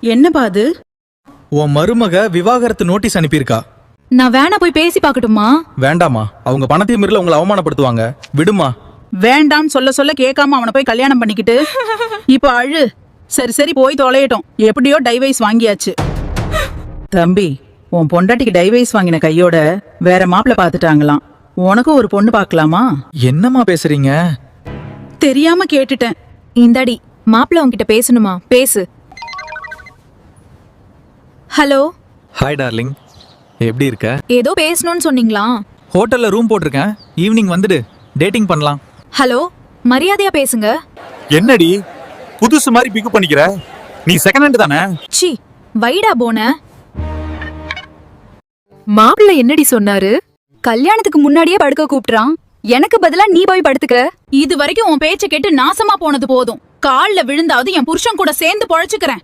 என்னப்பா அது? உன் மருமக விவாகரத்து நோட்டீஸ் அனுப்பியிருக்கா. நான் வேணா போய் பேசி பார்க்கட்டுமா? வேண்டாமா, அவங்க பணத்தையும் மீறல உங்களை அவமானப்படுத்துவாங்க. விடுமா. வேண்டான்னு சொல்ல சொல்ல கேட்காம அவனை போய் கல்யாணம் பண்ணிக்கிட்டு இப்ப அழு. சரி சரி போய் தொலையட்டும். எப்படியோ டைவைஸ் வாங்கியாச்சு. தம்பி, உன் பொண்டாட்டிக்கு டைவைஸ் வாங்கின கையோட வேற மாப்பிள்ள பாத்துட்டாங்களாம். உனக்கும் ஒரு பொண்ணு பாக்கலாமா? என்னம்மா பேசுறீங்க? தெரியாம கேட்டுட்டேன். இந்தாடி மாப்பிள்ள உன்கிட்ட பேசணுமா? பேசு. ஹலோ. ஹாய் டார்லிங், எப்படி இருக்க? ஏதோ பேசணும்னு சொன்னீங்களா? ஹோட்டல்ல ரூம் போட்டிருக்கேன், ஈவினிங் வந்துடு, டேட்டிங் பண்ணலாம். ஹலோ, மரியாதையா பேசுங்க. என்னடி புதுசு மாதிரி பிக்கப் பண்ணிக்கிற? நீ செகண்ட் ஹேண்ட் தானே? சி வைடா போன. மாப்பிள்ள என்னடி சொன்னாரு? கல்யாணத்துக்கு முன்னாடியே படுக்க கூப்பிடுறான். எனக்கு பதிலா நீ போய் படுத்துக்க. இது வரைக்கும் உன் பேச்ச கேட்டு நாசமா போனது போதும். கால்ல விழுந்தாவது என் புருஷன் கூட சேர்ந்து பொழைச்சுக்கிறேன்.